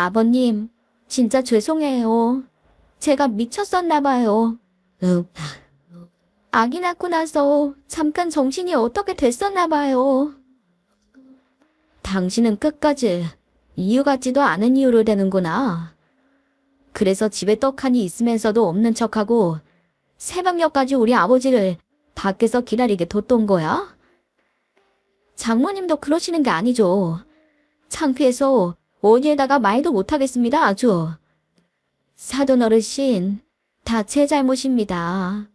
아버님, 진짜 죄송해요. 제가 미쳤었나 봐요. 아기 낳고 나서 잠깐 정신이 어떻게 됐었나 봐요. 당신은 끝까지 이유 같지도 않은 이유를 대는구나. 그래서 집에 떡하니 있으면서도 없는 척하고 새벽녘까지 우리 아버지를 밖에서 기다리게 뒀던 거야? 장모님도 그러시는 게 아니죠. 창피해서 어디에다가 말도 못하겠습니다, 아주. 사돈 어르신, 다 제 잘못입니다.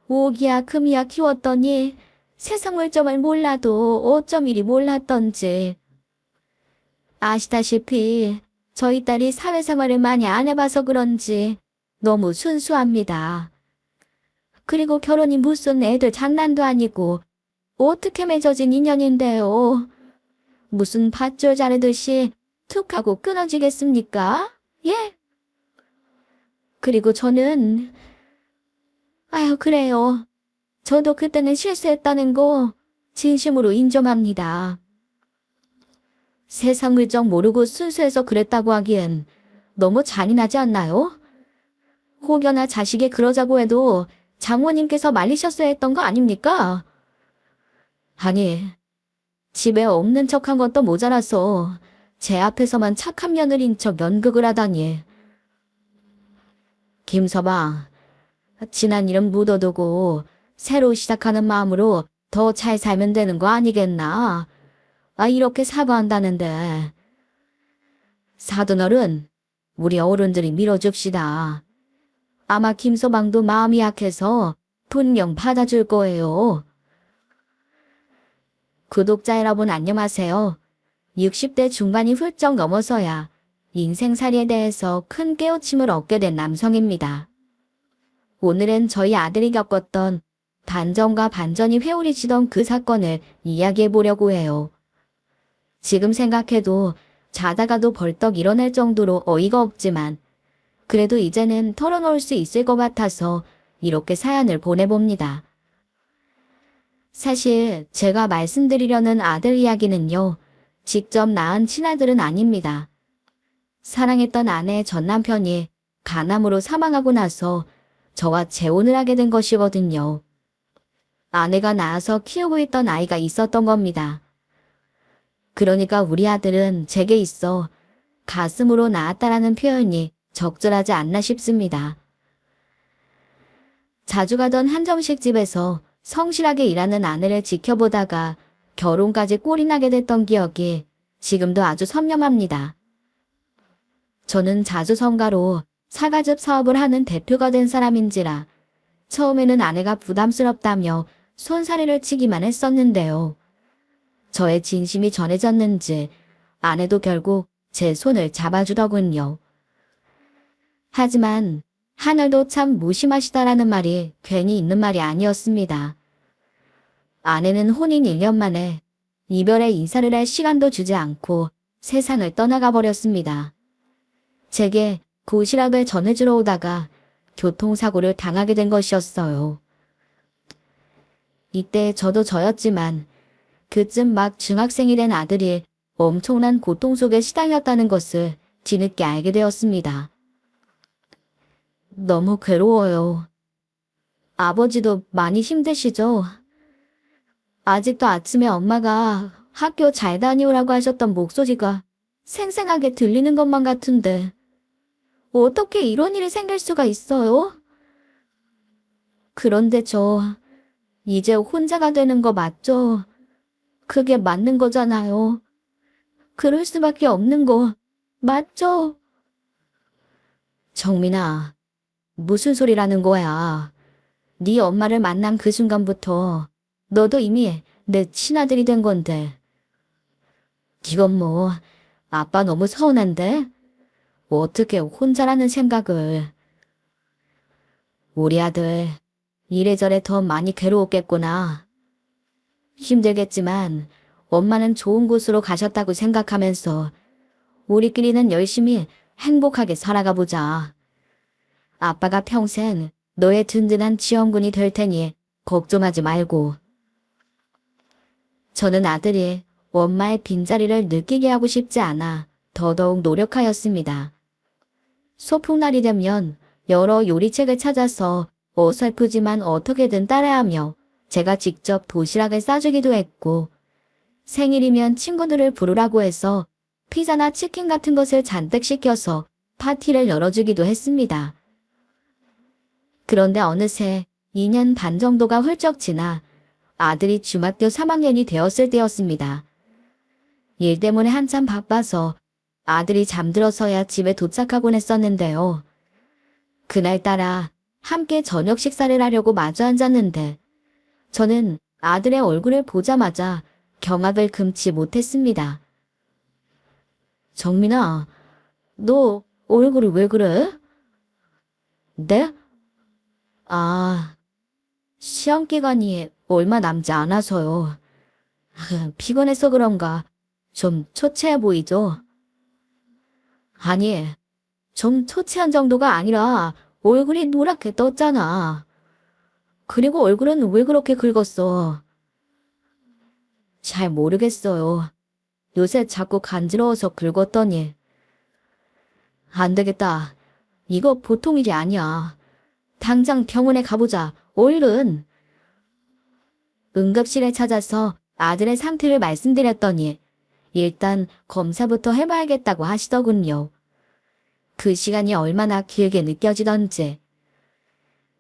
오기야 금이야 키웠더니 세상 물정을 몰라도 어쩜 이리 몰랐던지. 아시다시피 저희 딸이 사회생활을 많이 안 해봐서 그런지 너무 순수합니다. 그리고 결혼이 무슨 애들 장난도 아니고 어떻게 맺어진 인연인데요. 무슨 밧줄 자르듯이 툭 하고 끊어지겠습니까? 예? 그리고 저는 아유 그래요. 저도 그때는 실수했다는 거 진심으로 인정합니다. 세상 물정 모르고 순수해서 그랬다고 하기엔 너무 잔인하지 않나요? 혹여나 자식이 그러자고 해도 장모님께서 말리셨어야 했던 거 아닙니까? 아니, 집에 없는 척한 것도 모자라서 제 앞에서만 착한 며느리인 척 연극을 하다니. 김서방, 지난 일은 묻어두고 새로 시작하는 마음으로 더 잘 살면 되는 거 아니겠나? 이렇게 사과한다는데. 사돈어른, 우리 어른들이 밀어줍시다. 아마 김서방도 마음이 약해서 분명 받아줄 거예요. 구독자 여러분 안녕하세요. 60대 중반이 훌쩍 넘어서야 인생살이에 대해서 큰 깨우침을 얻게 된 남성입니다. 오늘은 저희 아들이 겪었던 반전과 반전이 회오리치던 그 사건을 이야기해 보려고 해요. 지금 생각해도 자다가도 벌떡 일어날 정도로 어이가 없지만 그래도 이제는 털어놓을 수 있을 것 같아서 이렇게 사연을 보내봅니다. 사실 제가 말씀드리려는 아들 이야기는요. 직접 낳은 친아들은 아닙니다. 사랑했던 아내의 전 남편이 간암으로 사망하고 나서 저와 재혼을 하게 된 것이거든요. 아내가 낳아서 키우고 있던 아이가 있었던 겁니다. 그러니까 우리 아들은 제게 있어 가슴으로 낳았다라는 표현이 적절하지 않나 싶습니다. 자주 가던 한정식 집에서 성실하게 일하는 아내를 지켜보다가 결혼까지 꼴이 나게 됐던 기억이 지금도 아주 선명합니다. 저는 자주성가로 사과즙 사업을 하는 대표가 된 사람인지라 처음에는 아내가 부담스럽다며 손사래를 치기만 했었는데요. 저의 진심이 전해졌는지 아내도 결국 제 손을 잡아주더군요. 하지만 하늘도 참 무심하시다라는 말이 괜히 있는 말이 아니었습니다. 아내는 혼인 1년 만에 이별의 인사를 할 시간도 주지 않고 세상을 떠나가 버렸습니다. 제게 도시락을 전해주러 오다가 교통사고를 당하게 된 것이었어요. 이때 저도 저였지만 그쯤 막 중학생이 된 아들이 엄청난 고통 속에 시달렸다는 것을 뒤늦게 알게 되었습니다. 너무 괴로워요. 아버지도 많이 힘드시죠? 아직도 아침에 엄마가 학교 잘 다녀오라고 하셨던 목소리가 생생하게 들리는 것만 같은데 어떻게 이런 일이 생길 수가 있어요? 그런데 저 이제 혼자가 되는 거 맞죠? 그게 맞는 거잖아요. 그럴 수밖에 없는 거 맞죠? 정민아, 무슨 소리라는 거야? 네 엄마를 만난 그 순간부터 너도 이미 내 친아들이 된 건데. 이건 뭐 아빠 너무 서운한데? 어떻게 혼자라는 생각을. 우리 아들 이래저래 더 많이 괴로웠겠구나. 힘들겠지만 엄마는 좋은 곳으로 가셨다고 생각하면서 우리끼리는 열심히 행복하게 살아가 보자. 아빠가 평생 너의 든든한 지원군이 될 테니 걱정하지 말고. 저는 아들이 엄마의 빈자리를 느끼게 하고 싶지 않아 더더욱 노력하였습니다. 소풍날이 되면 여러 요리책을 찾아서 어설프지만 어떻게든 따라하며 제가 직접 도시락을 싸주기도 했고, 생일이면 친구들을 부르라고 해서 피자나 치킨 같은 것을 잔뜩 시켜서 파티를 열어주기도 했습니다. 그런데 어느새 2년 반 정도가 훌쩍 지나 아들이 중학교 3학년이 되었을 때였습니다. 일 때문에 한참 바빠서 아들이 잠들어서야 집에 도착하곤 했었는데요. 그날따라 함께 저녁 식사를 하려고 마주 앉았는데 저는 아들의 얼굴을 보자마자 경악을 금치 못했습니다. 정민아, 너 얼굴이 왜 그래? 네? 아, 시험 기간이 얼마 남지 않아서요. 피곤해서 그런가 좀 초췌해 보이죠? 아니, 좀 초췌한 정도가 아니라 얼굴이 노랗게 떴잖아. 그리고 얼굴은 왜 그렇게 긁었어? 잘 모르겠어요. 요새 자꾸 간지러워서 긁었더니. 안 되겠다. 이거 보통 일이 아니야. 당장 병원에 가보자. 얼른. 응급실에 찾아서 아들의 상태를 말씀드렸더니 일단 검사부터 해봐야겠다고 하시더군요. 그 시간이 얼마나 길게 느껴지던지.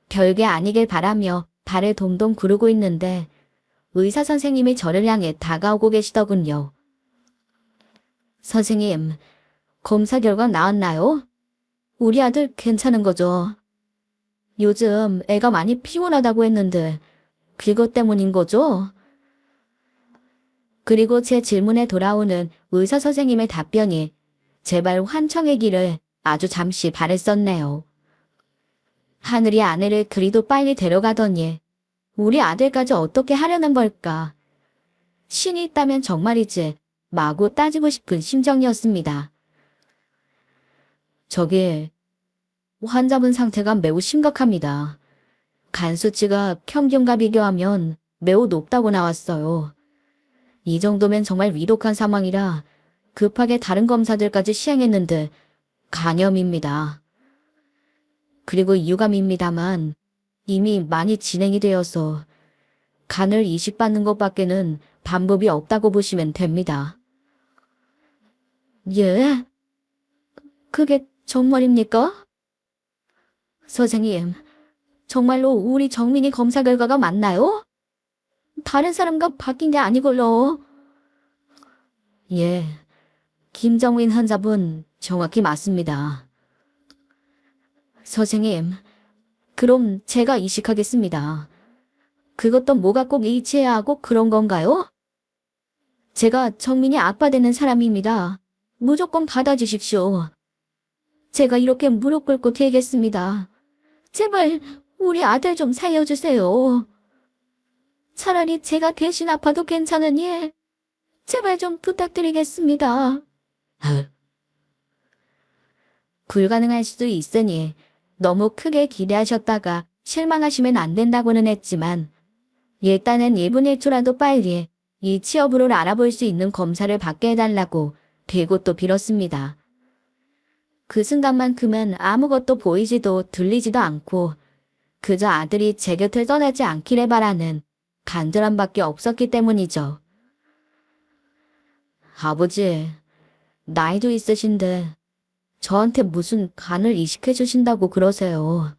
별게 아니길 바라며 발을 동동 구르고 있는데 의사 선생님이 저를 향해 다가오고 계시더군요. 선생님, 검사 결과 나왔나요? 우리 아들 괜찮은 거죠? 요즘 애가 많이 피곤하다고 했는데 그것 때문인 거죠? 그리고 제 질문에 돌아오는 의사 선생님의 답변이 제발 환청이기를 아주 잠시 바랬었네요. 하늘이 아내를 그리도 빨리 데려가더니 우리 아들까지 어떻게 하려는 걸까? 신이 있다면 정말이지 마구 따지고 싶은 심정이었습니다. 저기, 환자분 상태가 매우 심각합니다. 간 수치가 평균과 비교하면 매우 높다고 나왔어요. 이 정도면 정말 위독한 상황이라 급하게 다른 검사들까지 시행했는데 간염입니다. 그리고 유감입니다만 이미 많이 진행이 되어서 간을 이식받는 것밖에는 방법이 없다고 보시면 됩니다. 예? 그게 정말입니까? 선생님, 정말로 우리 정민이 검사 결과가 맞나요? 다른 사람과 바뀐 게 아니걸요. 예, 김정민 환자분 정확히 맞습니다. 선생님, 그럼 제가 이식하겠습니다. 그것도 뭐가 꼭 일치해야 하고 그런 건가요? 제가 정민이 아빠 되는 사람입니다. 무조건 받아주십시오. 제가 이렇게 무릎 꿇고 되겠습니다. 제발 우리 아들 좀 살려주세요. 차라리 제가 대신 아파도 괜찮으니 제발 좀 부탁드리겠습니다. 불가능할 수도 있으니 너무 크게 기대하셨다가 실망하시면 안 된다고는 했지만 일단은 1분 1초라도 빨리 이 취업으로 알아볼 수 있는 검사를 받게 해달라고 되고 또 빌었습니다. 그 순간만큼은 아무것도 보이지도 들리지도 않고 그저 아들이 제 곁을 떠나지 않기를 바라는 간절함밖에 없었기 때문이죠. 아버지, 나이도 있으신데 저한테 무슨 간을 이식해 주신다고 그러세요.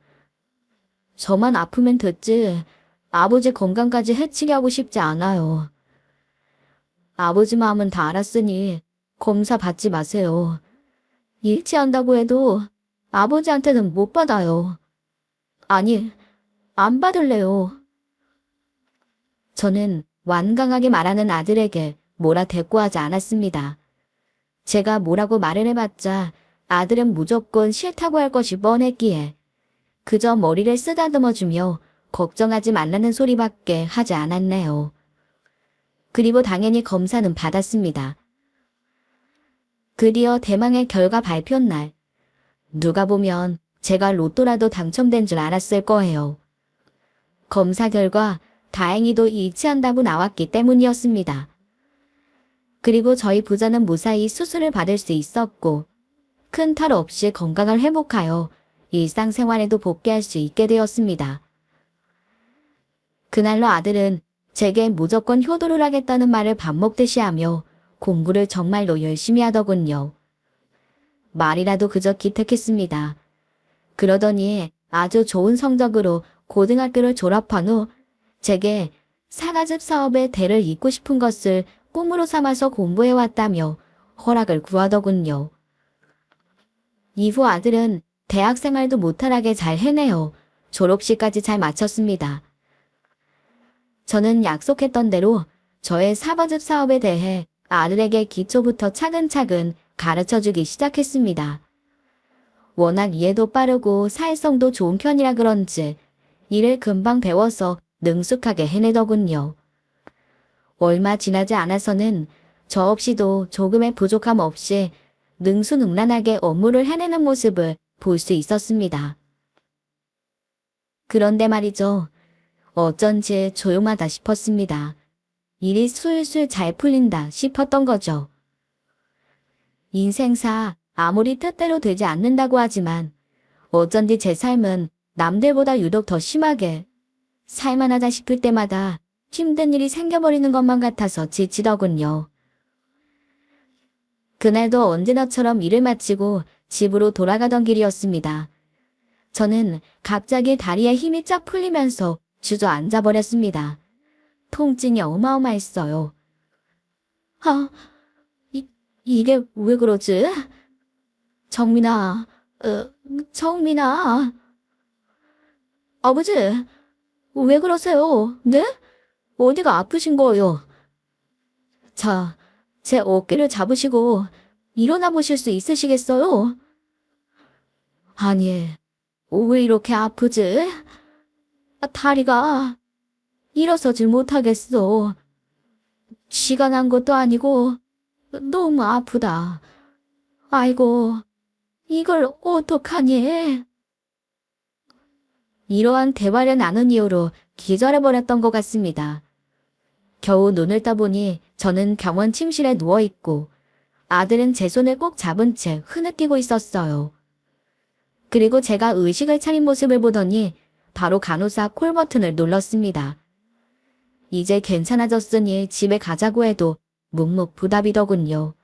저만 아프면 됐지 아버지 건강까지 해치게 하고 싶지 않아요. 아버지 마음은 다 알았으니 검사 받지 마세요. 일치한다고 해도 아버지한테는 못 받아요. 아니, 안 받을래요. 저는 완강하게 말하는 아들에게 뭐라 대꾸하지 않았습니다. 제가 뭐라고 말을 해봤자 아들은 무조건 싫다고 할 것이 뻔했기에 그저 머리를 쓰다듬어주며 걱정하지 말라는 소리밖에 하지 않았네요. 그리고 당연히 검사는 받았습니다. 드디어 대망의 결과 발표 날. 누가 보면 제가 로또라도 당첨된 줄 알았을 거예요. 검사 결과 다행히도 일치한다고 나왔기 때문이었습니다. 그리고 저희 부자는 무사히 수술을 받을 수 있었고 큰 탈 없이 건강을 회복하여 일상생활에도 복귀할 수 있게 되었습니다. 그날로 아들은 제게 무조건 효도를 하겠다는 말을 밥 먹듯이 하며 공부를 정말로 열심히 하더군요. 말이라도 그저 기특했습니다. 그러더니 아주 좋은 성적으로 고등학교를 졸업한 후 제게 사과즙 사업의 대를 잇고 싶은 것을 꿈으로 삼아서 공부해왔다며 허락을 구하더군요. 이후 아들은 대학생활도 무탈하게 잘 해내어 졸업식까지 잘 마쳤습니다. 저는 약속했던 대로 저의 사과즙 사업에 대해 아들에게 기초부터 차근차근 가르쳐주기 시작했습니다. 워낙 이해도 빠르고 사회성도 좋은 편이라 그런지 일을 금방 배워서 능숙하게 해내더군요. 얼마 지나지 않아서는 저 없이도 조금의 부족함 없이 능수능란하게 업무를 해내는 모습을 볼 수 있었습니다. 그런데 말이죠. 어쩐지 조용하다 싶었습니다. 일이 술술 잘 풀린다 싶었던 거죠. 인생사 아무리 뜻대로 되지 않는다고 하지만 어쩐지 제 삶은 남들보다 유독 더 심하게 살만하다 싶을 때마다 힘든 일이 생겨버리는 것만 같아서 지치더군요. 그날도 언제나처럼 일을 마치고 집으로 돌아가던 길이었습니다. 저는 갑자기 다리에 힘이 쫙 풀리면서 주저앉아 버렸습니다. 통증이 어마어마했어요. 아, 이게 왜 그러지? 정민아, 정민아. 아버지, 왜 그러세요? 네? 어디가 아프신 거예요? 자, 제 어깨를 잡으시고 일어나 보실 수 있으시겠어요? 아니, 왜 이렇게 아프지? 다리가 일어서질 못하겠어. 쥐가 난 것도 아니고 너무 아프다. 아이고, 이걸 어떡하니? 이러한 대화를 나눈 이후로 기절해버렸던 것 같습니다. 겨우 눈을 떠보니 저는 병원 침실에 누워있고 아들은 제 손을 꼭 잡은 채 흐느끼고 있었어요. 그리고 제가 의식을 차린 모습을 보더니 바로 간호사 콜 버튼을 눌렀습니다. 이제 괜찮아졌으니 집에 가자고 해도 묵묵부답이더군요.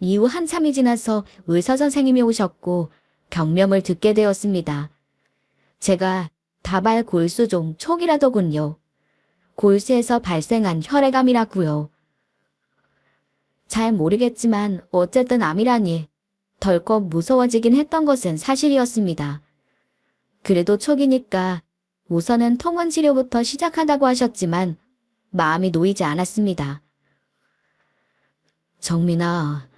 이후 한참이 지나서 의사 선생님이 오셨고 경명을 듣게 되었습니다. 제가 다발 골수종 초기라더군요. 골수에서 발생한 혈액암이라고요. 잘 모르겠지만 어쨌든 암이라니 덜컥 무서워지긴 했던 것은 사실이었습니다. 그래도 초기니까 우선은 통원치료부터 시작한다고 하셨지만 마음이 놓이지 않았습니다. 정민아,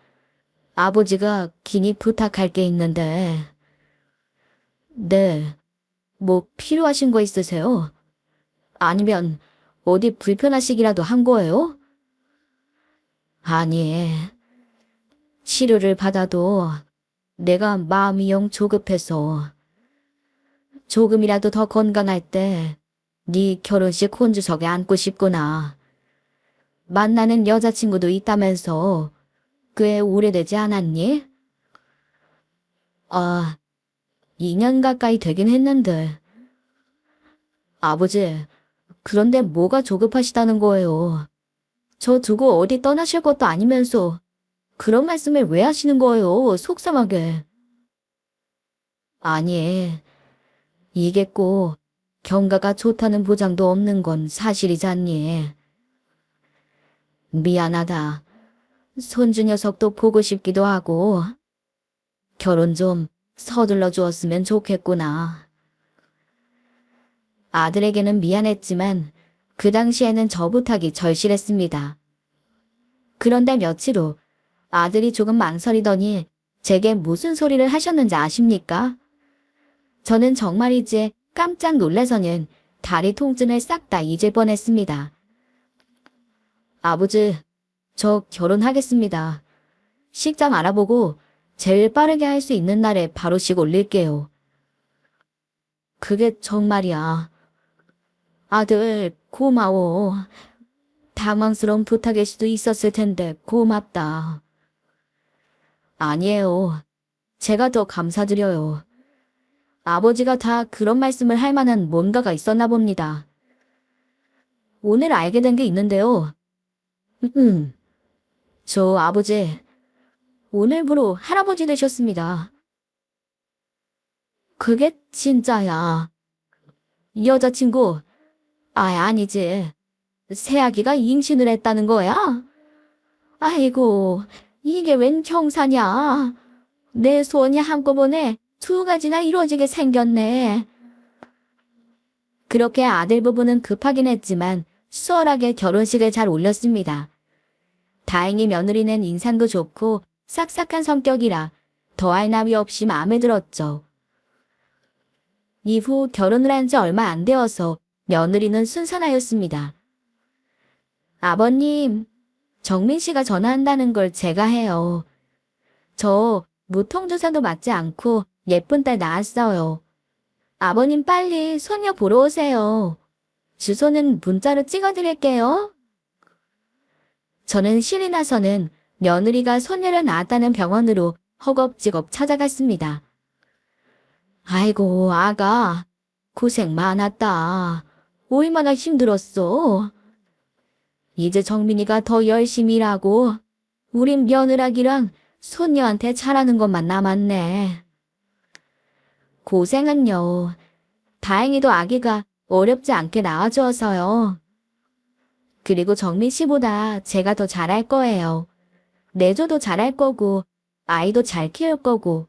아버지가 긴히 부탁할 게 있는데. 네, 뭐 필요하신 거 있으세요? 아니면 어디 불편하시기라도 한 거예요? 아니, 치료를 받아도 내가 마음이 영 조급해서 조금이라도 더 건강할 때 네 결혼식 혼주석에 앉고 싶구나. 만나는 여자친구도 있다면서 꽤 오래되지 않았니? 2년 가까이 되긴 했는데. 아버지, 그런데 뭐가 조급하시다는 거예요? 저 두고 어디 떠나실 것도 아니면서 그런 말씀을 왜 하시는 거예요? 속상하게. 아니, 이게 꼭 경과가 좋다는 보장도 없는 건 사실이잖니. 미안하다. 손주 녀석도 보고 싶기도 하고 결혼 좀 서둘러 주었으면 좋겠구나. 아들에게는 미안했지만 그 당시에는 저 부탁이 절실했습니다. 그런데 며칠 후 아들이 조금 망설이더니 제게 무슨 소리를 하셨는지 아십니까? 저는 정말이지 깜짝 놀라서는 다리 통증을 싹 다 잊을 뻔했습니다. 아버지, 저 결혼하겠습니다. 식장 알아보고 제일 빠르게 할 수 있는 날에 바로씩 올릴게요. 그게 정말이야. 아들, 고마워. 당황스러운 부탁일 수도 있었을 텐데 고맙다. 아니에요. 제가 더 감사드려요. 아버지가 다 그런 말씀을 할 만한 뭔가가 있었나 봅니다. 오늘 알게 된 게 있는데요. 저 아버지, 오늘부로 할아버지 되셨습니다. 그게 진짜야. 여자친구, 아니지. 새아기가 임신을 했다는 거야? 아이고, 이게 웬 경사냐. 내 소원이 한꺼번에 두 가지나 이루어지게 생겼네. 그렇게 아들 부부는 급하긴 했지만 수월하게 결혼식을 잘 올렸습니다. 다행히 며느리는 인상도 좋고 싹싹한 성격이라 더할 나위 없이 마음에 들었죠. 이후 결혼을 한 지 얼마 안 되어서 며느리는 순산하였습니다. 아버님, 정민 씨가 전화한다는 걸 제가 해요. 저 무통주사도 맞지 않고 예쁜 딸 낳았어요. 아버님 빨리 손녀 보러 오세요. 주소는 문자로 찍어드릴게요. 저는 실이 나서는 며느리가 손녀를 낳았다는 병원으로 허겁지겁 찾아갔습니다. 아이고 아가, 고생 많았다. 얼마나 힘들었어. 이제 정민이가 더 열심히 일하고 우린 며느라기랑 손녀한테 잘하는 것만 남았네. 고생은요. 다행히도 아기가 어렵지 않게 나와주어서요. 그리고 정민 씨보다 제가 더 잘할 거예요. 내조도 잘할 거고 아이도 잘 키울 거고.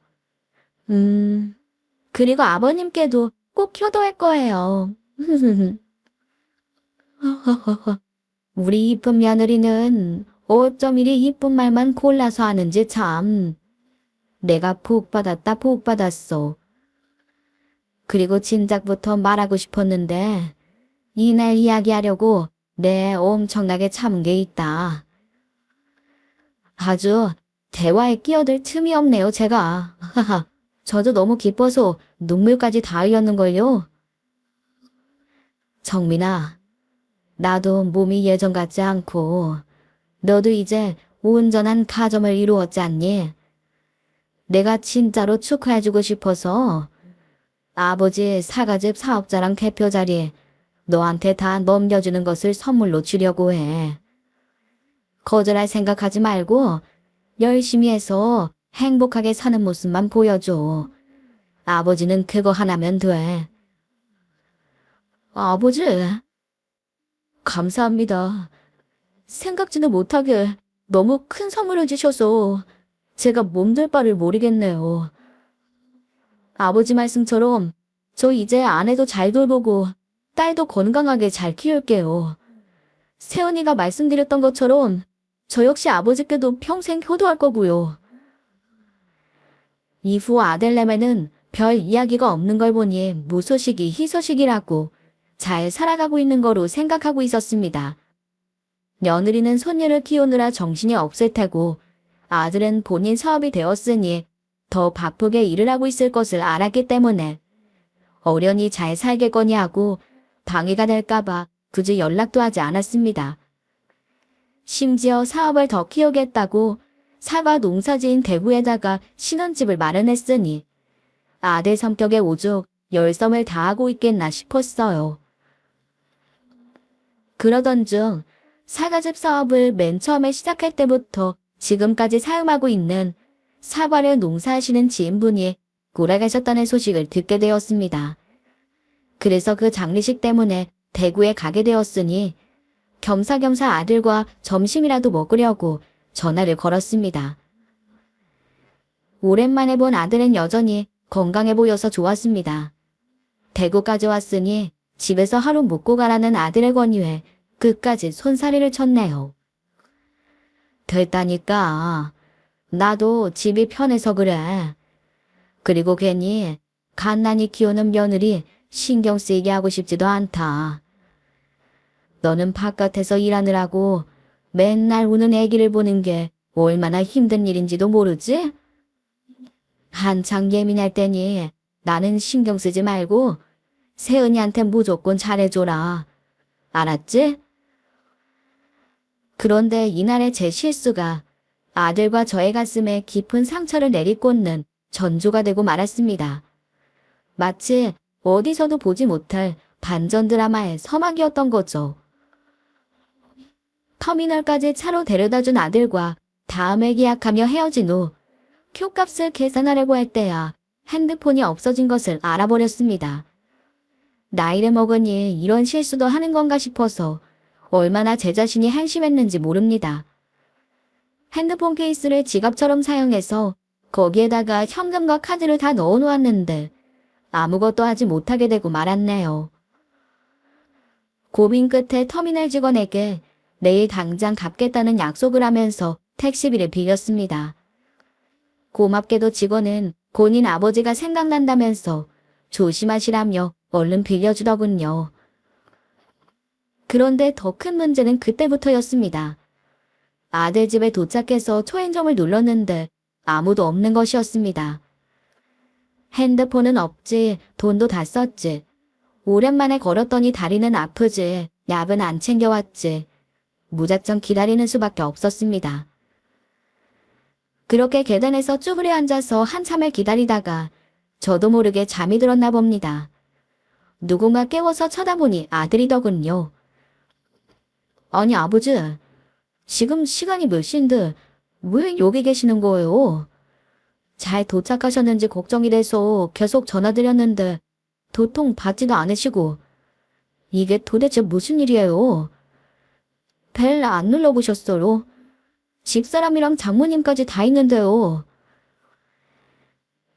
그리고 아버님께도 꼭 효도할 거예요. 우리 이쁜 며느리는 어쩜 이리 이쁜 말만 골라서 하는지 참. 내가 복 받았다 복 받았어. 그리고 진작부터 말하고 싶었는데 이날 이야기하려고 내 엄청나게 참은 게 있다. 아주 대화에 끼어들 틈이 없네요 제가. 저도 너무 기뻐서 눈물까지 다 흘렸는걸요. 정민아, 나도 몸이 예전 같지 않고 너도 이제 온전한 가정을 이루었지 않니? 내가 진짜로 축하해주고 싶어서 아버지 사과즙 사업자랑 대표 자리 너한테 다 넘겨주는 것을 선물로 주려고 해. 거절할 생각하지 말고 열심히 해서 행복하게 사는 모습만 보여줘. 아버지는 그거 하나면 돼. 아버지, 감사합니다. 생각지도 못하게 너무 큰 선물을 주셔서 제가 몸둘 바를 모르겠네요. 아버지 말씀처럼 저 이제 아내도 잘 돌보고 딸도 건강하게 잘 키울게요. 세연이가 말씀드렸던 것처럼 저 역시 아버지께도 평생 효도할 거고요. 이후 아들내매는 별 이야기가 없는 걸 보니 무소식이 희소식이라고 잘 살아가고 있는 거로 생각하고 있었습니다. 며느리는 손녀를 키우느라 정신이 없을 테고 아들은 본인 사업이 되었으니 더 바쁘게 일을 하고 있을 것을 알았기 때문에 어련히 잘 살겠거니 하고 방해가 될까봐 굳이 연락도 하지 않았습니다. 심지어 사업을 더 키우겠다고 사과 농사지인 대구에다가 신혼집을 마련했으니 아들 성격에 오죽 열성을 다하고 있겠나 싶었어요. 그러던 중 사과즙 사업을 맨 처음에 시작할 때부터 지금까지 사용하고 있는 사과를 농사하시는 지인분이 돌아가셨다는 소식을 듣게 되었습니다. 그래서 그 장례식 때문에 대구에 가게 되었으니 겸사겸사 아들과 점심이라도 먹으려고 전화를 걸었습니다. 오랜만에 본 아들은 여전히 건강해 보여서 좋았습니다. 대구까지 왔으니 집에서 하루 묵고 가라는 아들의 권유에 끝까지 손사래를 쳤네요. 됐다니까. 나도 집이 편해서 그래. 그리고 괜히 갓난이 키우는 며느리 신경 쓰이게 하고 싶지도 않다. 너는 바깥에서 일하느라고 맨날 우는 애기를 보는 게 얼마나 힘든 일인지도 모르지? 한창 예민할 때니 나는 신경 쓰지 말고 세은이한테 무조건 잘해줘라. 알았지? 그런데 이날의 제 실수가 아들과 저의 가슴에 깊은 상처를 내리꽂는 전조가 되고 말았습니다. 마치 어디서도 보지 못할 반전 드라마의 서막이었던 거죠. 터미널까지 차로 데려다준 아들과 다음에 계약하며 헤어진 후 큐값을 계산하려고 할 때야 핸드폰이 없어진 것을 알아버렸습니다. 나이를 먹으니 이런 실수도 하는 건가 싶어서 얼마나 제 자신이 한심했는지 모릅니다. 핸드폰 케이스를 지갑처럼 사용해서 거기에다가 현금과 카드를 다 넣어놓았는데 아무것도 하지 못하게 되고 말았네요. 고민 끝에 터미널 직원에게 내일 당장 갚겠다는 약속을 하면서 택시비를 빌렸습니다. 고맙게도 직원은 본인 아버지가 생각난다면서 조심하시라며 얼른 빌려주더군요. 그런데 더 큰 문제는 그때부터였습니다. 아들 집에 도착해서 초인종을 눌렀는데 아무도 없는 것이었습니다. 핸드폰은 없지, 돈도 다 썼지. 오랜만에 걸었더니 다리는 아프지, 약은 안 챙겨왔지. 무작정 기다리는 수밖에 없었습니다. 그렇게 계단에서 쭈그려 앉아서 한참을 기다리다가 저도 모르게 잠이 들었나 봅니다. 누군가 깨워서 쳐다보니 아들이더군요. 아니 아버지, 지금 시간이 몇 시인데 왜 여기 계시는 거예요? 잘 도착하셨는지 걱정이 돼서 계속 전화드렸는데 도통 받지도 않으시고. 이게 도대체 무슨 일이에요? 벨 안 눌러보셨어요? 집사람이랑 장모님까지 다 있는데요.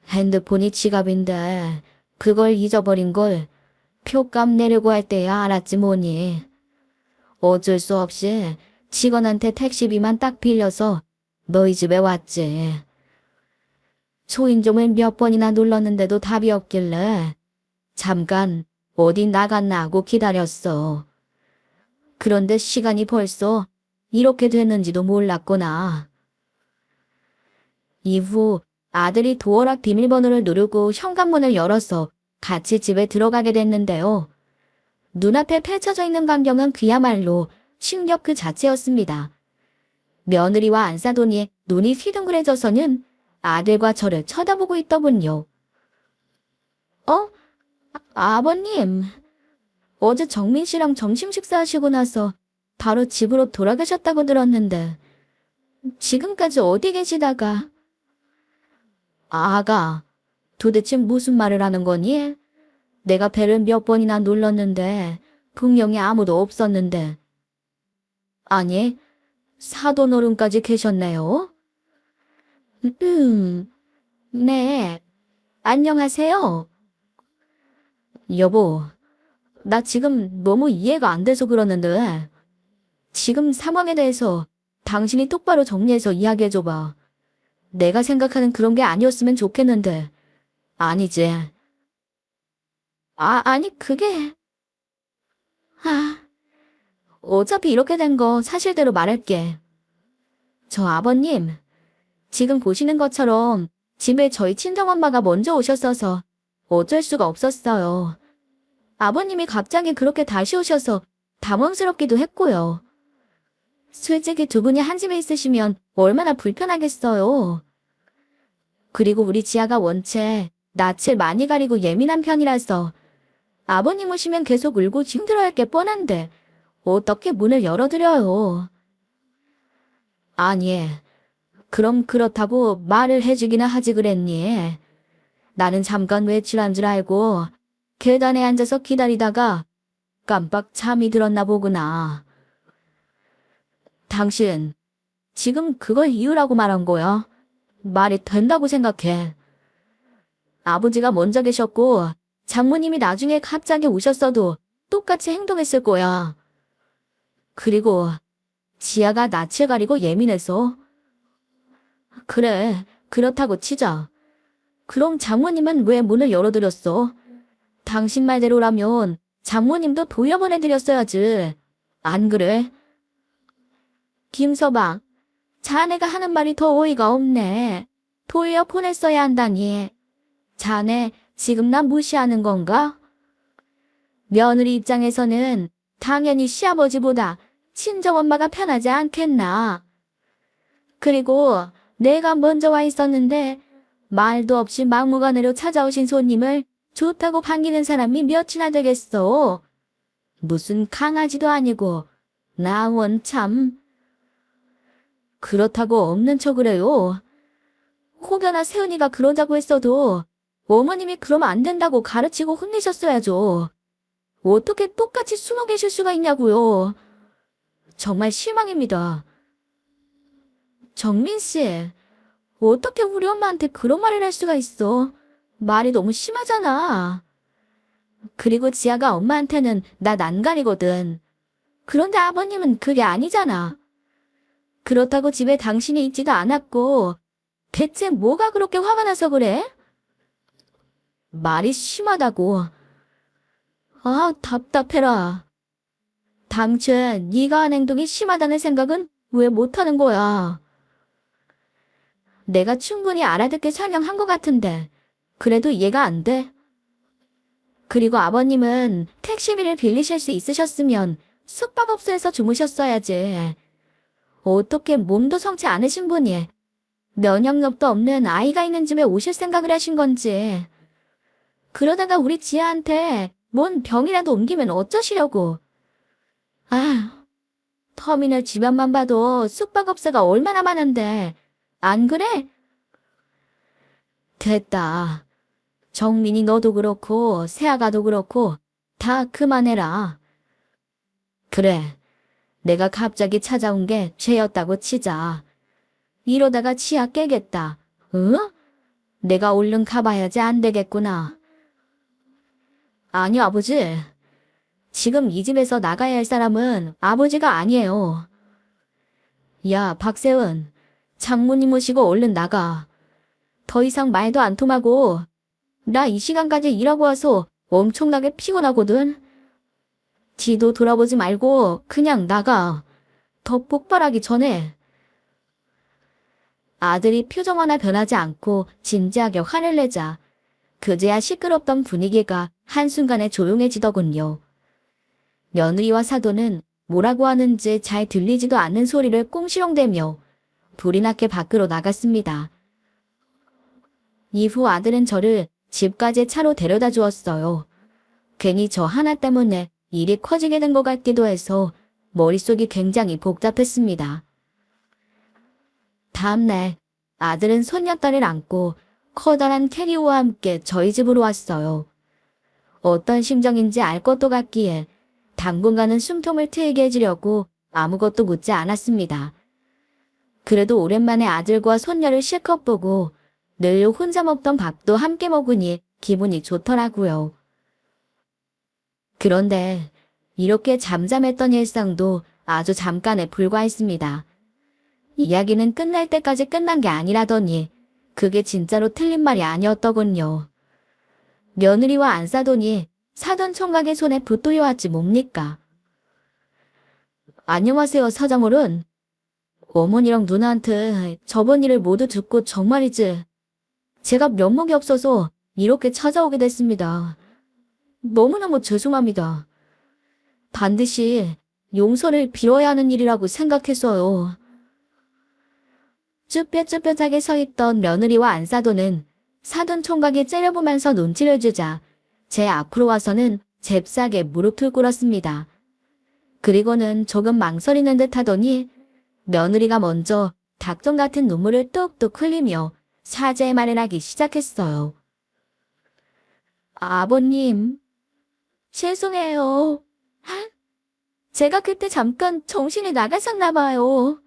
핸드폰이 지갑인데 그걸 잊어버린 걸 표값 내려고 할 때야 알았지 뭐니. 어쩔 수 없이 직원한테 택시비만 딱 빌려서 너희 집에 왔지. 초인종을 몇 번이나 눌렀는데도 답이 없길래 잠깐 어디 나갔나 하고 기다렸어. 그런데 시간이 벌써 이렇게 됐는지도 몰랐구나. 이후 아들이 도어락 비밀번호를 누르고 현관문을 열어서 같이 집에 들어가게 됐는데요. 눈앞에 펼쳐져 있는 광경은 그야말로 충격 그 자체였습니다. 며느리와 안사돈이 눈이 휘둥그레져서는 아들과 저를 쳐다보고 있더군요. 아버님, 어제 정민 씨랑 점심 식사하시고 나서 바로 집으로 돌아가셨다고 들었는데 지금까지 어디 계시다가. 아가, 도대체 무슨 말을 하는 거니? 내가 배를 몇 번이나 눌렀는데 분명히 아무도 없었는데. 아니, 사돈어른까지 계셨네요? 네, 안녕하세요. 여보, 나 지금 너무 이해가 안 돼서 그러는데 지금 상황에 대해서 당신이 똑바로 정리해서 이야기해줘봐. 내가 생각하는 그런 게 아니었으면 좋겠는데. 아니지. 아니 그게. 어차피 이렇게 된 거 사실대로 말할게. 저 아버님, 지금 보시는 것처럼 집에 저희 친정엄마가 먼저 오셨어서 어쩔 수가 없었어요. 아버님이 갑자기 그렇게 다시 오셔서 당황스럽기도 했고요. 솔직히 두 분이 한 집에 있으시면 얼마나 불편하겠어요. 그리고 우리 지아가 원체 낯을 많이 가리고 예민한 편이라서 아버님 오시면 계속 울고 힘들어할 게 뻔한데 어떻게 문을 열어드려요. 아니, 그럼 그렇다고 말을 해주기나 하지 그랬니? 나는 잠깐 외출한 줄 알고 계단에 앉아서 기다리다가 깜빡 잠이 들었나 보구나. 당신, 지금 그걸 이유라고 말한 거야? 말이 된다고 생각해. 아버지가 먼저 계셨고 장모님이 나중에 갑자기 오셨어도 똑같이 행동했을 거야. 그리고 지아가 낯을 가리고 예민해서. 그래, 그렇다고 치자. 그럼 장모님은 왜 문을 열어드렸어? 당신 말대로라면 장모님도 돌려보내드렸어야지. 안 그래? 김서방, 자네가 하는 말이 더 어이가 없네. 돌려보냈어야 한다니. 자네 지금 나 무시하는 건가? 며느리 입장에서는 당연히 시아버지보다 친정엄마가 편하지 않겠나. 그리고 내가 먼저 와 있었는데 말도 없이 막무가내로 찾아오신 손님을 좋다고 반기는 사람이 몇이나 되겠어. 무슨 강아지도 아니고 나 원참. 그렇다고 없는 척을 해요. 혹여나 세은이가 그러자고 했어도 어머님이 그러면 안 된다고 가르치고 혼내셨어야죠. 어떻게 똑같이 숨어 계실 수가 있냐고요. 정말 실망입니다. 정민 씨, 어떻게 우리 엄마한테 그런 말을 할 수가 있어? 말이 너무 심하잖아. 그리고 지아가 엄마한테는 나 난간이거든. 그런데 아버님은 그게 아니잖아. 그렇다고 집에 당신이 있지도 않았고 대체 뭐가 그렇게 화가 나서 그래? 말이 심하다고. 아, 답답해라. 당최 네가 한 행동이 심하다는 생각은 왜 못하는 거야? 내가 충분히 알아듣게 설명한 것 같은데 그래도 이해가 안 돼. 그리고 아버님은 택시비를 빌리실 수 있으셨으면 숙박업소에서 주무셨어야지. 어떻게 몸도 성치 않으신 분이 면역력도 없는 아이가 있는 집에 오실 생각을 하신 건지. 그러다가 우리 지아한테 뭔 병이라도 옮기면 어쩌시려고. 아, 터미널 주변만 봐도 숙박업소가 얼마나 많은데. 안 그래? 됐다. 정민이 너도 그렇고 세아가도 그렇고 다 그만해라. 그래, 내가 갑자기 찾아온 게 죄였다고 치자. 이러다가 치아 깨겠다. 응? 내가 얼른 가봐야지 안 되겠구나. 아니, 아버지. 지금 이 집에서 나가야 할 사람은 아버지가 아니에요. 야, 박세은. 장모님 모시고 얼른 나가. 더 이상 말도 안 통하고 나 이 시간까지 일하고 와서 엄청나게 피곤하거든. 뒤도 돌아보지 말고 그냥 나가. 더 폭발하기 전에. 아들이 표정 하나 변하지 않고 진지하게 화를 내자 그제야 시끄럽던 분위기가 한순간에 조용해지더군요. 며느리와 사돈은 뭐라고 하는지 잘 들리지도 않는 소리를 꽁시렁대며 불이 나게 밖으로 나갔습니다. 이후 아들은 저를 집까지 차로 데려다 주었어요. 괜히 저 하나 때문에 일이 커지게 된 것 같기도 해서 머릿속이 굉장히 복잡했습니다. 다음날 아들은 손녀딸을 안고 커다란 캐리어와 함께 저희 집으로 왔어요. 어떤 심정인지 알 것도 같기에 당분간은 숨통을 트이게 해주려고 아무것도 묻지 않았습니다. 그래도 오랜만에 아들과 손녀를 실컷 보고 늘 혼자 먹던 밥도 함께 먹으니 기분이 좋더라고요. 그런데 이렇게 잠잠했던 일상도 아주 잠깐에 불과했습니다. 이야기는 끝날 때까지 끝난 게 아니라더니 그게 진짜로 틀린 말이 아니었더군요. 며느리와 안사돈이 사돈 총각의 손에 붙들려왔지 뭡니까? 안녕하세요, 사장어른. 어머니랑 누나한테 저번 일을 모두 듣고 정말이지. 제가 면목이 없어서 이렇게 찾아오게 됐습니다. 너무너무 죄송합니다. 반드시 용서를 빌어야 하는 일이라고 생각했어요. 쭈뼛쭈뼛하게 서있던 며느리와 안사돈은 사돈 총각이 째려보면서 눈치를 주자 제 앞으로 와서는 잽싸게 무릎을 꿇었습니다. 그리고는 조금 망설이는 듯 하더니 며느리가 먼저 닭똥 같은 눈물을 뚝뚝 흘리며 사죄의 말을 하기 시작했어요. 아버님, 죄송해요. 제가 그때 잠깐 정신이 나갔었나 봐요.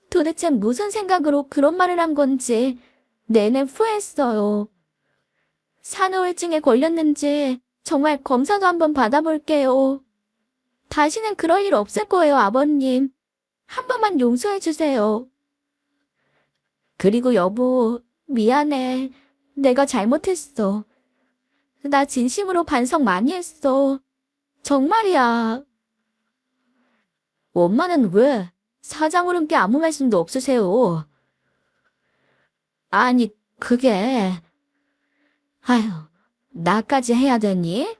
도대체 무슨 생각으로 그런 말을 한 건지 내내 후회했어요. 산후우울증에 걸렸는지 정말 검사도 한번 받아볼게요. 다시는 그럴 일 없을 거예요, 아버님. 한 번만 용서해 주세요. 그리고 여보, 미안해. 내가 잘못했어. 나 진심으로 반성 많이 했어. 정말이야. 엄마는 왜 사장어른께 아무 말씀도 없으세요? 아니, 그게... 아휴, 나까지 해야 되니?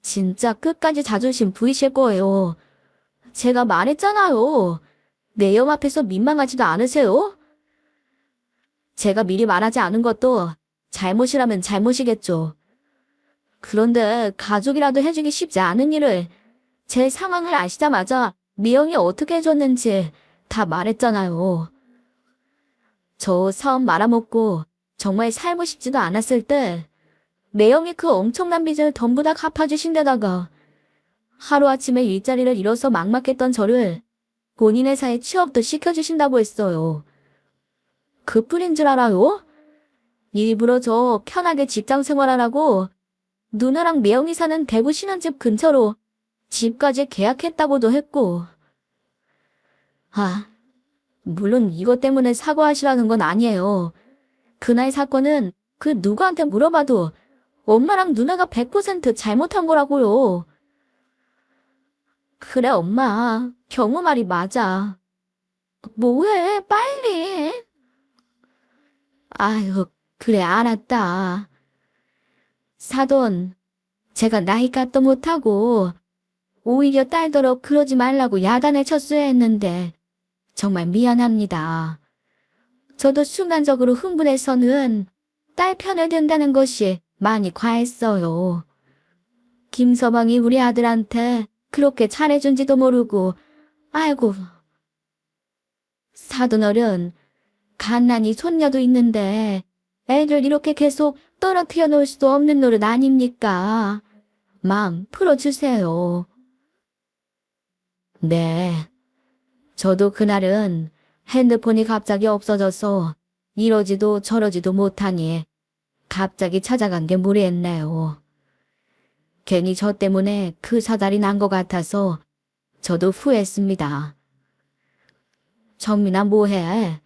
진짜 끝까지 자존심 부리실 거예요. 제가 말했잖아요. 매형 앞에서 민망하지도 않으세요? 제가 미리 말하지 않은 것도 잘못이라면 잘못이겠죠. 그런데 가족이라도 해주기 쉽지 않은 일을 제 상황을 아시자마자 미영이 어떻게 해줬는지 다 말했잖아요. 저 사업 말아먹고 정말 살고 싶지도 않았을 때 매형이 그 엄청난 빚을 전부 다 갚아주신 데다가 하루아침에 일자리를 잃어서 막막했던 저를 본인 회사에 취업도 시켜주신다고 했어요. 그뿐인 줄 알아요? 일부러 저 편하게 직장 생활하라고 누나랑 매형이 사는 대구 신혼집 근처로 집까지 계약했다고도 했고. 물론 이것 때문에 사과하시라는 건 아니에요. 그날 사건은 그 누구한테 물어봐도 엄마랑 누나가 100% 잘못한 거라고요. 그래, 엄마. 경우 말이 맞아. 뭐해, 빨리. 아유, 그래, 알았다. 사돈, 제가 나이값도 못하고 오히려 딸더러 그러지 말라고 야단을 쳤어야 했는데 정말 미안합니다. 저도 순간적으로 흥분해서는 딸 편을 든다는 것이 많이 과했어요. 김서방이 우리 아들한테 그렇게 잘해준지도 모르고, 아이고. 사돈어른, 갓난이 손녀도 있는데 애를 이렇게 계속 떨어뜨려 놓을 수도 없는 노릇 아닙니까? 마음 풀어주세요. 네. 저도 그날은 핸드폰이 갑자기 없어져서 이러지도 저러지도 못하니 갑자기 찾아간 게 무리했네요. 괜히 저 때문에 그 사달이 난 것 같아서 저도 후회했습니다. 정민아 뭐해?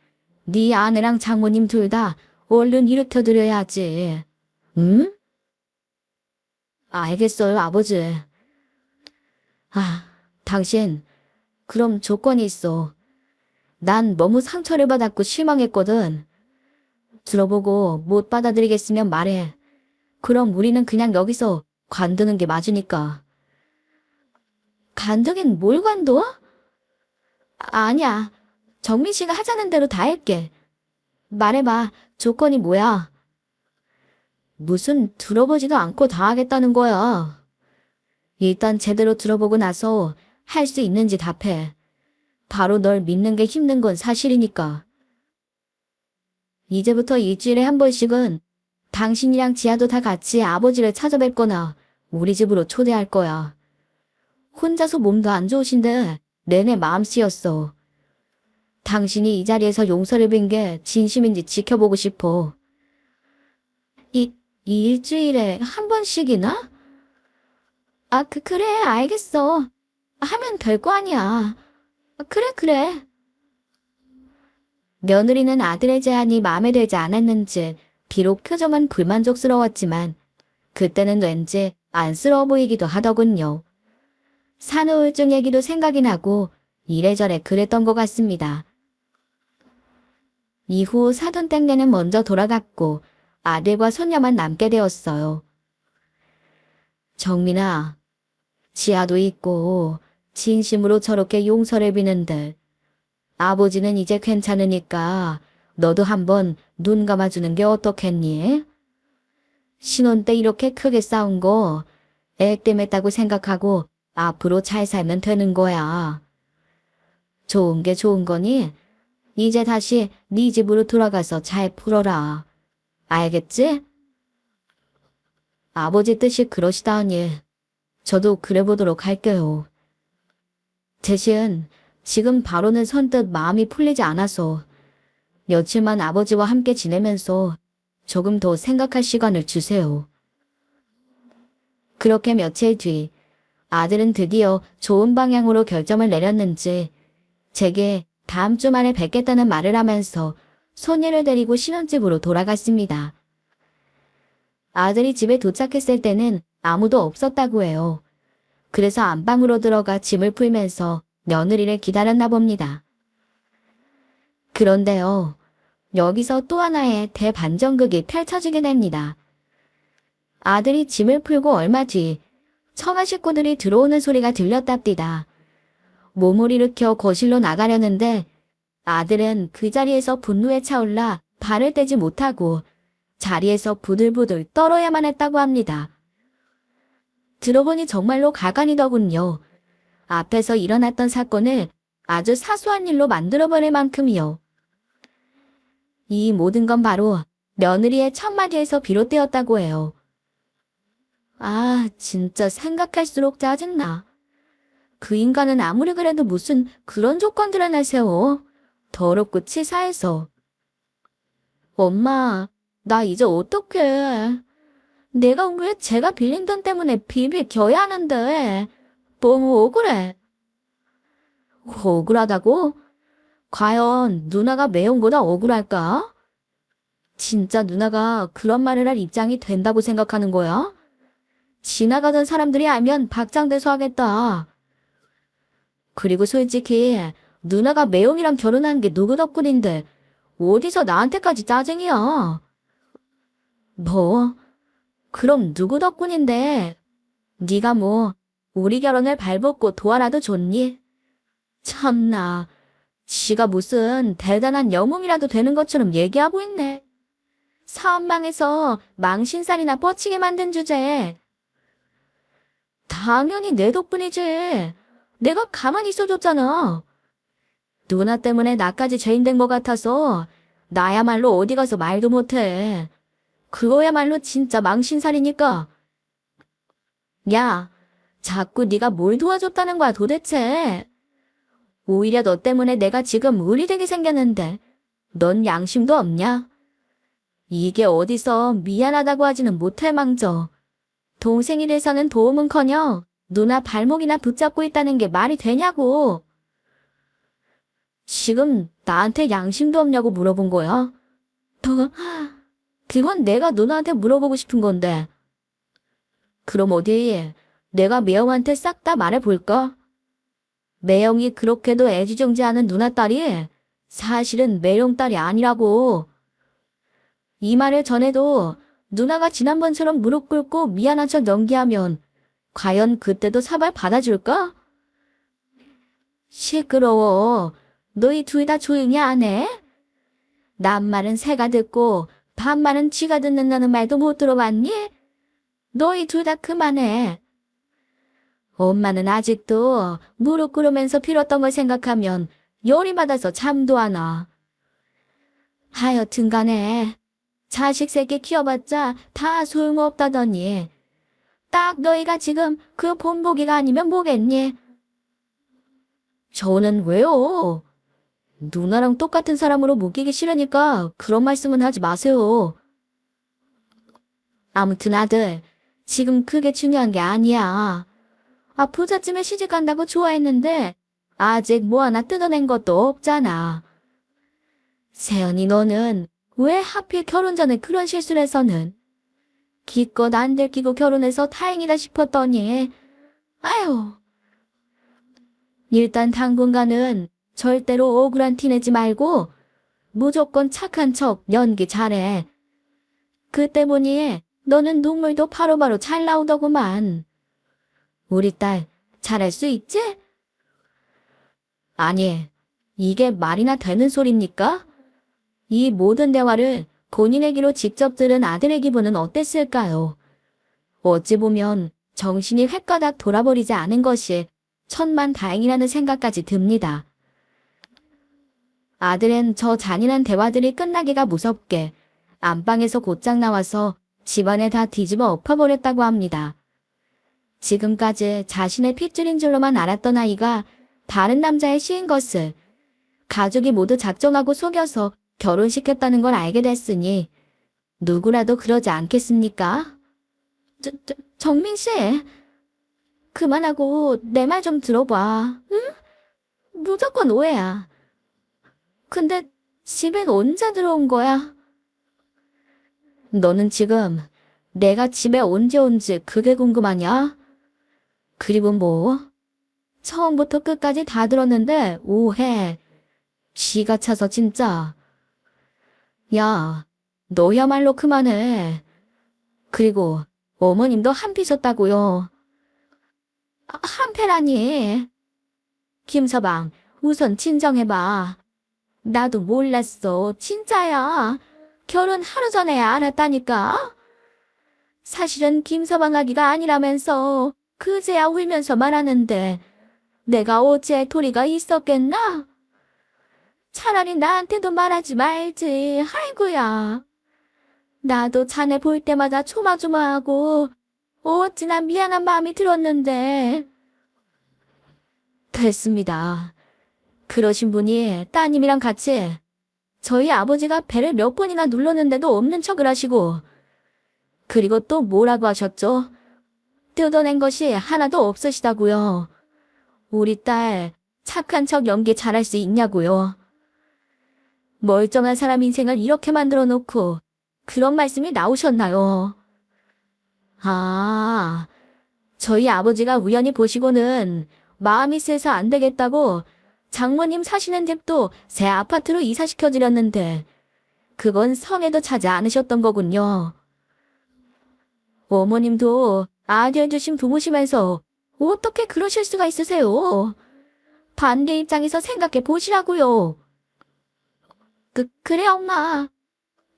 네 아내랑 장모님 둘 다 얼른 일으켜드려야지. 응? 알겠어요, 아버지. 당신 그럼 조건이 있어. 난 너무 상처를 받았고 실망했거든. 들어보고 못 받아들이겠으면 말해. 그럼 우리는 그냥 여기서 관두는 게 맞으니까. 관두긴 뭘 관둬? 아니야. 정민 씨가 하자는 대로 다 할게. 말해봐. 조건이 뭐야? 무슨 들어보지도 않고 다 하겠다는 거야. 일단 제대로 들어보고 나서 할 수 있는지 답해. 바로 널 믿는 게 힘든 건 사실이니까. 이제부터 일주일에 한 번씩은 당신이랑 지아도 다 같이 아버지를 찾아뵙거나 우리 집으로 초대할 거야. 혼자서 몸도 안 좋으신데 내내 마음 쓰였어. 당신이 이 자리에서 용서를 빈 게 진심인지 지켜보고 싶어. 이 일주일에 한 번씩이나? 그래, 알겠어. 하면 될 거 아니야. 그래. 며느리는 아들의 제안이 마음에 들지 않았는지 비록 표정은 불만족스러웠지만 그때는 왠지 안쓰러워 보이기도 하더군요. 산후우울증 얘기도 생각이 나고 이래저래 그랬던 것 같습니다. 이후 사돈 땡내는 먼저 돌아갔고 아들과 손녀만 남게 되었어요. 정민아, 지아도 있고 진심으로 저렇게 용서를 비는데 아버지는 이제 괜찮으니까 너도 한번 눈 감아주는 게 어떻겠니? 신혼 때 이렇게 크게 싸운 거 애 때문에 했다고 생각하고 앞으로 잘 살면 되는 거야. 좋은 게 좋은 거니? 이제 다시 네 집으로 돌아가서 잘 풀어라. 알겠지? 아버지 뜻이 그러시다니 저도 그래 보도록 할게요. 대신 지금 바로는 선뜻 마음이 풀리지 않아서 며칠만 아버지와 함께 지내면서 조금 더 생각할 시간을 주세요. 그렇게 며칠 뒤 아들은 드디어 좋은 방향으로 결정을 내렸는지 제게 다음 주 만에 뵙겠다는 말을 하면서 손녀를 데리고 신혼집으로 돌아갔습니다. 아들이 집에 도착했을 때는 아무도 없었다고 해요. 그래서 안방으로 들어가 짐을 풀면서 며느리를 기다렸나 봅니다. 그런데요, 여기서 또 하나의 대반전극이 펼쳐지게 됩니다. 아들이 짐을 풀고 얼마 뒤 처가 식구들이 들어오는 소리가 들렸답니다. 몸을 일으켜 거실로 나가려는데 아들은 그 자리에서 분노에 차올라 발을 떼지 못하고 자리에서 부들부들 떨어야만 했다고 합니다. 들어보니 정말로 가관이더군요. 앞에서 일어났던 사건을 아주 사소한 일로 만들어버릴 만큼이요. 이 모든 건 바로 며느리의 첫마디에서 비롯되었다고 해요. 아, 진짜 생각할수록 짜증나. 그 인간은 아무리 그래도 무슨 그런 조건들을 내세워. 더럽고 치사해서. 엄마, 나 이제 어떡해. 내가 왜 제가 빌린 돈 때문에 비비 겨야 하는데. 너무 억울해. 억울하다고? 과연 누나가 매형보다 억울할까? 진짜 누나가 그런 말을 할 입장이 된다고 생각하는 거야? 지나가던 사람들이 알면 박장대소하겠다. 그리고 솔직히 누나가 매형이랑 결혼한 게 누구 덕분인데 어디서 나한테까지 짜증이야. 뭐? 그럼 누구 덕분인데? 네가 뭐 우리 결혼을 발벗고 도와라도 줬니? 참나, 지가 무슨 대단한 영웅이라도 되는 것처럼 얘기하고 있네. 사업망에서 망신살이나 뻗치게 만든 주제에. 당연히 내 덕분이지. 내가 가만히 있어줬잖아. 누나 때문에 나까지 죄인 된 것 같아서 나야말로 어디 가서 말도 못해. 그거야말로 진짜 망신살이니까. 야, 자꾸 네가 뭘 도와줬다는 거야 도대체. 오히려 너 때문에 내가 지금 의리되게 생겼는데 넌 양심도 없냐? 이게 어디서 미안하다고 하지는 못할 망정. 동생이 돼서는 도움은커녕 누나 발목이나 붙잡고 있다는 게 말이 되냐고. 지금 나한테 양심도 없냐고 물어본 거야? 그건 내가 누나한테 물어보고 싶은 건데. 그럼 어디 내가 매형한테 싹 다 말해볼까? 매형이 그렇게도 애지중지하는 누나 딸이 사실은 매형 딸이 아니라고. 이 말을 전해도 누나가 지난번처럼 무릎 꿇고 미안한 척 연기하면 과연 그때도 사발 받아줄까? 시끄러워. 너희 둘 다 조용히 안 해? 남말은 새가 듣고 반말은 쥐가 듣는다는 말도 못 들어봤니? 너희 둘 다 그만해. 엄마는 아직도 무릎 꿇으면서 빌었던 걸 생각하면 열이 받아서 잠도 안 와. 하여튼 간에 자식 새끼 키워봤자 다 소용없다더니 딱 너희가 지금 그 본보기가 아니면 뭐겠니? 저는 왜요? 누나랑 똑같은 사람으로 묶이기 싫으니까 그런 말씀은 하지 마세요. 아무튼 아들, 지금 그게 중요한 게 아니야. 부잣집에 시집간다고 좋아했는데 아직 뭐 하나 뜯어낸 것도 없잖아. 세연이 너는 왜 하필 결혼 전에 그런 실수를 해서는 기껏 안 들키고 결혼해서 다행이다 싶었더니 아유. 일단 당분간은 절대로 억울한 티 내지 말고 무조건 착한 척 연기 잘해. 그 때문에 너는 눈물도 바로바로 잘 나오더구만. 우리 딸 잘할 수 있지? 아니, 이게 말이나 되는 소리입니까? 이 모든 대화를 본인의 귀로 직접 들은 아들의 기분은 어땠을까요? 어찌 보면 정신이 횟가닥 돌아버리지 않은 것이 천만다행이라는 생각까지 듭니다. 아들은 저 잔인한 대화들이 끝나기가 무섭게 안방에서 곧장 나와서 집안에 다 뒤집어 엎어버렸다고 합니다. 지금까지 자신의 핏줄인 줄로만 알았던 아이가 다른 남자의 시인 것을 가족이 모두 작정하고 속여서 결혼시켰다는 걸 알게 됐으니 누구라도 그러지 않겠습니까? 정민 씨, 그만하고 내 말 좀 들어봐. 응? 무조건 오해야. 근데 집엔 언제 들어온 거야? 너는 지금 내가 집에 언제 온지 그게 궁금하냐? 그리고 뭐? 처음부터 끝까지 다 들었는데 오해. 지가 차서 진짜. 야, 너야말로 그만해. 그리고 어머님도 한피셨다고요. 한패라니. 김서방, 우선 진정해봐. 나도 몰랐어. 진짜야. 결혼 하루 전에 알았다니까. 사실은 김서방 아기가 아니라면서 그제야 울면서 말하는데 내가 어째 도리가 있었겠나? 차라리 나한테도 말하지 말지. 아이고야. 나도 자네 볼 때마다 조마조마하고 어찌나 미안한 마음이 들었는데. 됐습니다. 그러신 분이 따님이랑 같이 저희 아버지가 배를 몇 번이나 눌렀는데도 없는 척을 하시고 그리고 또 뭐라고 하셨죠? 뜯어낸 것이 하나도 없으시다고요. 우리 딸 착한 척 연기 잘할 수 있냐고요. 멀쩡한 사람 인생을 이렇게 만들어 놓고 그런 말씀이 나오셨나요? 아, 저희 아버지가 우연히 보시고는 마음이 세서 안 되겠다고 장모님 사시는 집도 새 아파트로 이사시켜드렸는데 그건 성에도 차지 않으셨던 거군요. 어머님도 아들 주신 부모시면서 어떻게 그러실 수가 있으세요? 반대 입장에서 생각해 보시라고요. 그래 엄마.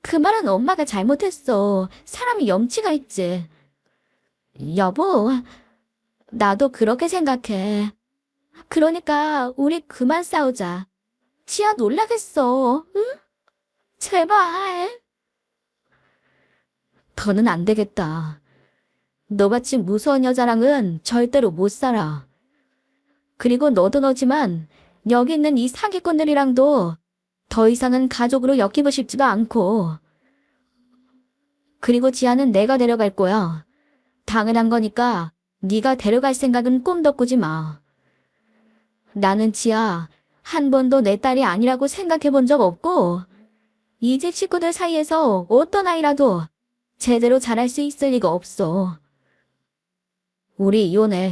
그 말은 엄마가 잘못했어. 사람이 염치가 있지. 여보, 나도 그렇게 생각해. 그러니까 우리 그만 싸우자. 지아 놀라겠어. 응? 제발. 더는 안 되겠다. 너같이 무서운 여자랑은 절대로 못 살아. 그리고 너도 너지만 여기 있는 이 사기꾼들이랑도 더 이상은 가족으로 엮이고 싶지도 않고. 그리고 지아는 내가 데려갈 거야. 당연한 거니까 네가 데려갈 생각은 꿈도 꾸지 마. 나는 지아 한 번도 내 딸이 아니라고 생각해 본 적 없고 이 집 식구들 사이에서 어떤 아이라도 제대로 자랄 수 있을 리가 없어. 우리 이혼해.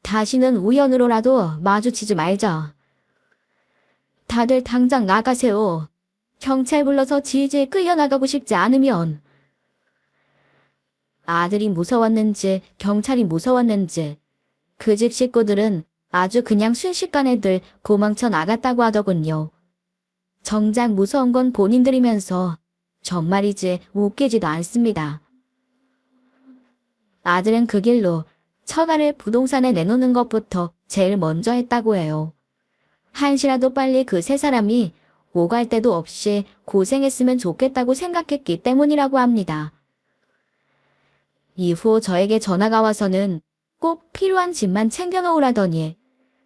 다시는 우연으로라도 마주치지 말자. 다들 당장 나가세요. 경찰 불러서 질질 끌려나가고 싶지 않으면. 아들이 무서웠는지 경찰이 무서웠는지 그 집 식구들은 아주 그냥 순식간에들 도망쳐 나갔다고 하더군요. 정작 무서운 건 본인들이면서 정말이지 웃기지도 않습니다. 아들은 그 길로 처가를 부동산에 내놓는 것부터 제일 먼저 했다고 해요. 한시라도 빨리 그 세 사람이 오갈 데도 없이 고생했으면 좋겠다고 생각했기 때문이라고 합니다. 이후 저에게 전화가 와서는 꼭 필요한 짐만 챙겨놓으라더니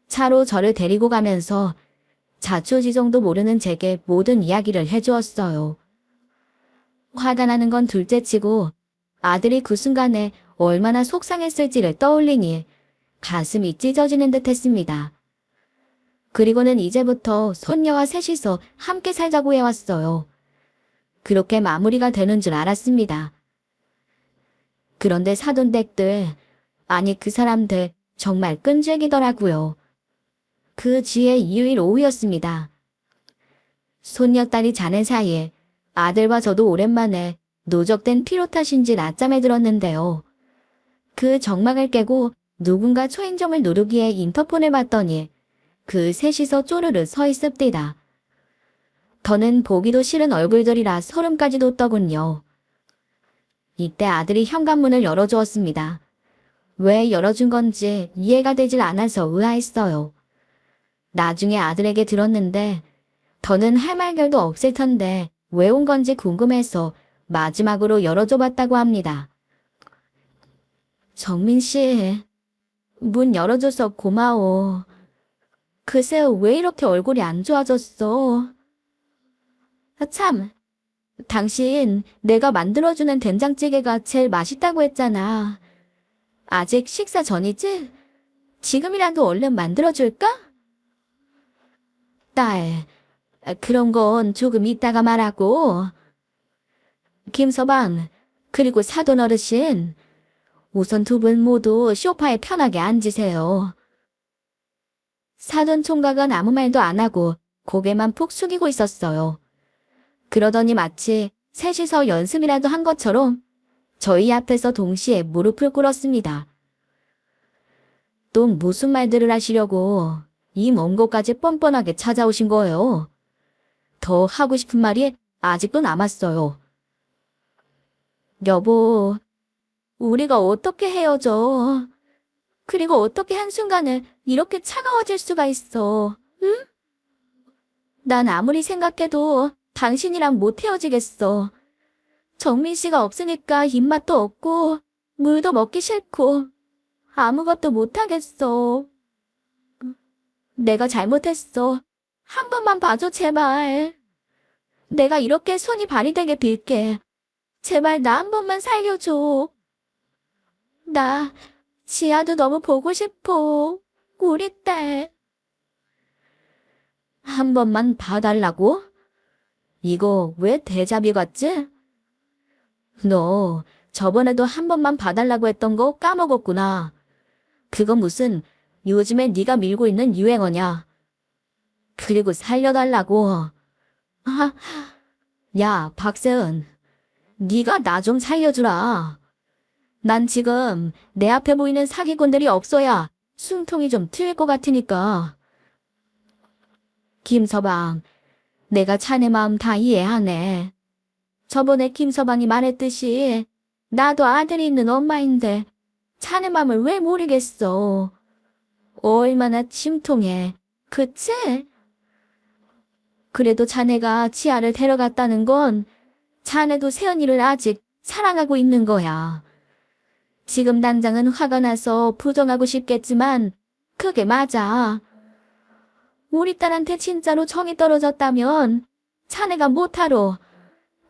차로 저를 데리고 가면서 자초지종도 모르는 제게 모든 이야기를 해주었어요. 화가 나는 건 둘째치고 아들이 그 순간에 얼마나 속상했을지를 떠올리니 가슴이 찢어지는 듯 했습니다. 그리고는 이제부터 손녀와 셋이서 함께 살자고 해왔어요. 그렇게 마무리가 되는 줄 알았습니다. 그런데 사돈댁들, 아니 그 사람들 정말 끈질기더라고요. 그 지의 이유일 오후였습니다. 손녀딸이 자는 사이에 아들과 저도 오랜만에 누적된 피로 탓인지 낮잠에 들었는데요. 그 정막을 깨고 누군가 초인종을 누르기에 인터폰을 봤더니 그 셋이서 쪼르르 서 있습니다. 더는 보기도 싫은 얼굴들이라 소름까지 돋더군요. 이때 아들이 현관문을 열어주었습니다. 왜 열어준 건지 이해가 되질 않아서 의아했어요. 나중에 아들에게 들었는데 더는 할 말결도 없을 텐데 왜 온 건지 궁금해서 마지막으로 열어줘 봤다고 합니다. 정민 씨, 문 열어줘서 고마워. 글쎄 왜 이렇게 얼굴이 안 좋아졌어? 참, 당신 내가 만들어주는 된장찌개가 제일 맛있다고 했잖아. 아직 식사 전이지? 지금이라도 얼른 만들어줄까? 딸, 그런 건 조금 이따가 말하고. 김서방, 그리고 사돈 어르신, 우선 두 분 모두 소파에 편하게 앉으세요. 사돈 총각은 아무 말도 안 하고 고개만 푹 숙이고 있었어요. 그러더니 마치 셋이서 연습이라도 한 것처럼 저희 앞에서 동시에 무릎을 꿇었습니다. 또 무슨 말들을 하시려고 이 먼 곳까지 뻔뻔하게 찾아오신 거예요. 더 하고 싶은 말이 아직도 남았어요. 여보, 우리가 어떻게 헤어져? 그리고 어떻게 한순간에 이렇게 차가워질 수가 있어, 응? 난 아무리 생각해도 당신이랑 못 헤어지겠어. 정민 씨가 없으니까 입맛도 없고, 물도 먹기 싫고, 아무것도 못하겠어. 내가 잘못했어. 한 번만 봐줘, 제발. 내가 이렇게 손이 발이 되게 빌게. 제발 나 한 번만 살려줘. 나 지아도 너무 보고 싶어. 우리 딸. 한 번만 봐달라고? 이거 왜 대자비 같지? 너 저번에도 한 번만 봐달라고 했던 거 까먹었구나. 그거 무슨 요즘에 네가 밀고 있는 유행어냐. 그리고 살려달라고. 아, 야, 박세은. 네가 나 좀 살려주라. 난 지금 내 앞에 보이는 사기꾼들이 없어야 숨통이 좀 트일 것 같으니까. 김서방, 내가 자네 마음 다 이해하네. 저번에 김서방이 말했듯이 나도 아들이 있는 엄마인데 자네 마음을 왜 모르겠어. 얼마나 침통해. 그치? 그래도 자네가 지아를 데려갔다는 건 자네도 세연이를 아직 사랑하고 있는 거야. 지금 당장은 화가 나서 부정하고 싶겠지만 그게 맞아. 우리 딸한테 진짜로 정이 떨어졌다면 자네가 못하러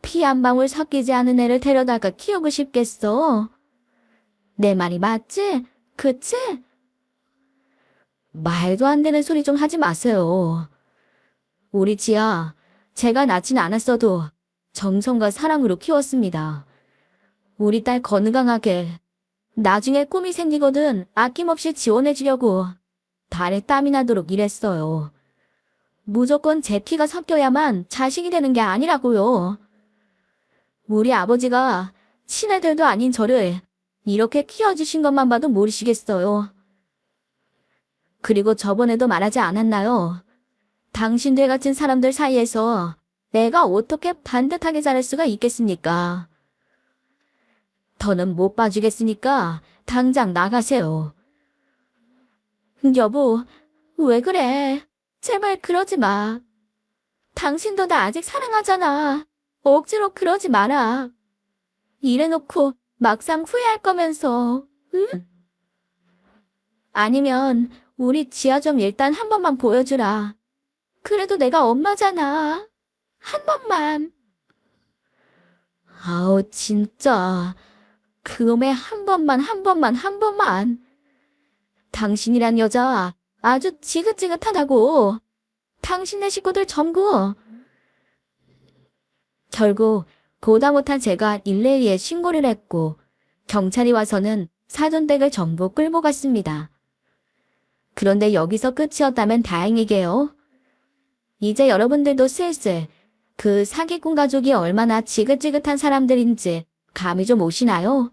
피 한 방울 섞이지 않은 애를 데려다가 키우고 싶겠어. 내 말이 맞지? 그치? 말도 안 되는 소리 좀 하지 마세요. 우리 지아, 제가 낳진 않았어도 정성과 사랑으로 키웠습니다. 우리 딸 건강하게 나중에 꿈이 생기거든 아낌없이 지원해주려고 발에 땀이 나도록 일했어요. 무조건 제 피가 섞여야만 자식이 되는 게 아니라고요. 우리 아버지가 친애들도 아닌 저를 이렇게 키워주신 것만 봐도 모르시겠어요. 그리고 저번에도 말하지 않았나요? 당신들 같은 사람들 사이에서 내가 어떻게 반듯하게 자랄 수가 있겠습니까? 더는 못 봐주겠으니까 당장 나가세요. 여보, 왜 그래? 제발 그러지 마. 당신도 나 아직 사랑하잖아. 억지로 그러지 마라. 이래놓고 막상 후회할 거면서, 응? 아니면 우리 지아 좀 일단 한 번만 보여주라. 그래도 내가 엄마잖아. 한 번만. 아우, 진짜. 그놈의 한 번만, 한 번만, 한 번만. 당신이란 여자 아주 지긋지긋하다고. 당신네 식구들 전부. 결국 보다 못한 제가 112에 신고를 했고 경찰이 와서는 사돈댁을 전부 끌고 갔습니다. 그런데 여기서 끝이었다면 다행이게요. 이제 여러분들도 슬슬 그 사기꾼 가족이 얼마나 지긋지긋한 사람들인지 감이 좀 오시나요?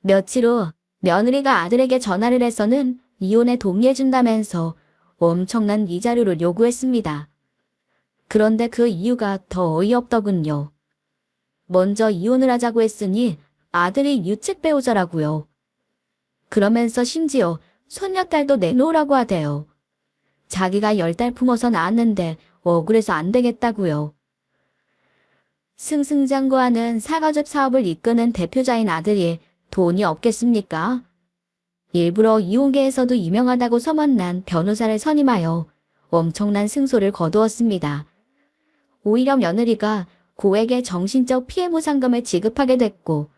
며칠 후 며느리가 아들에게 전화를 해서는 이혼에 동의해준다면서 엄청난 이자료를 요구했습니다. 그런데 그 이유가 더 어이없더군요. 먼저 이혼을 하자고 했으니 아들이 유책 배우자라고요. 그러면서 심지어 손녀딸도 내놓으라고 하대요. 자기가 10달 품어서 낳았는데 억울해서 안 되겠다고요. 승승장구하는 사과즙 사업을 이끄는 대표자인 아들이 돈이 없겠습니까? 일부러 이혼계에서도 유명하다고 소문난 변호사를 선임하여 엄청난 승소를 거두었습니다. 오히려 며느리가 고액의 정신적 피해 보상금을 지급하게 됐고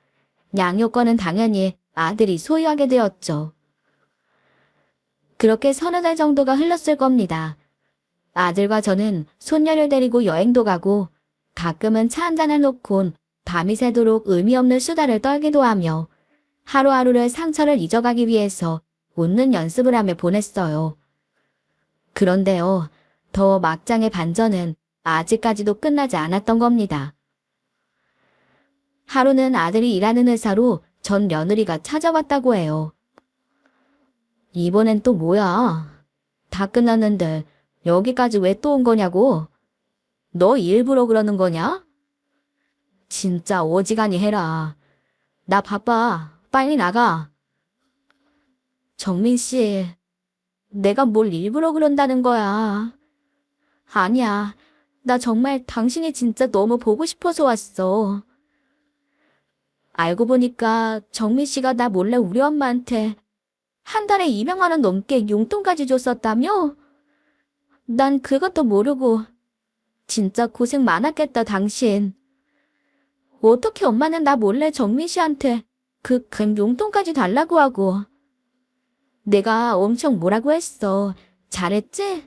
양육권은 당연히 아들이 소유하게 되었죠. 그렇게 서너 달 정도가 흘렀을 겁니다. 아들과 저는 손녀를 데리고 여행도 가고 가끔은 차 한잔을 놓곤 밤이 새도록 의미 없는 수다를 떨기도 하며 하루하루를 상처를 잊어가기 위해서 웃는 연습을 하며 보냈어요. 그런데요, 더 막장의 반전은 아직까지도 끝나지 않았던 겁니다. 하루는 아들이 일하는 회사로 전 며느리가 찾아왔다고 해요. 이번엔 또 뭐야? 다 끝났는데 여기까지 왜 또 온 거냐고? 너 일부러 그러는 거냐? 진짜 어지간히 해라. 나 바빠. 빨리 나가. 정민 씨, 내가 뭘 일부러 그런다는 거야. 아니야. 나 정말 당신이 진짜 너무 보고 싶어서 왔어. 알고 보니까 정민 씨가 나 몰래 우리 엄마한테 한 달에 200만 원 넘게 용돈까지 줬었다며? 난 그것도 모르고 진짜 고생 많았겠다, 당신. 어떻게 엄마는 나 몰래 정민 씨한테 그 큰 용돈까지 달라고 하고. 내가 엄청 뭐라고 했어. 잘했지?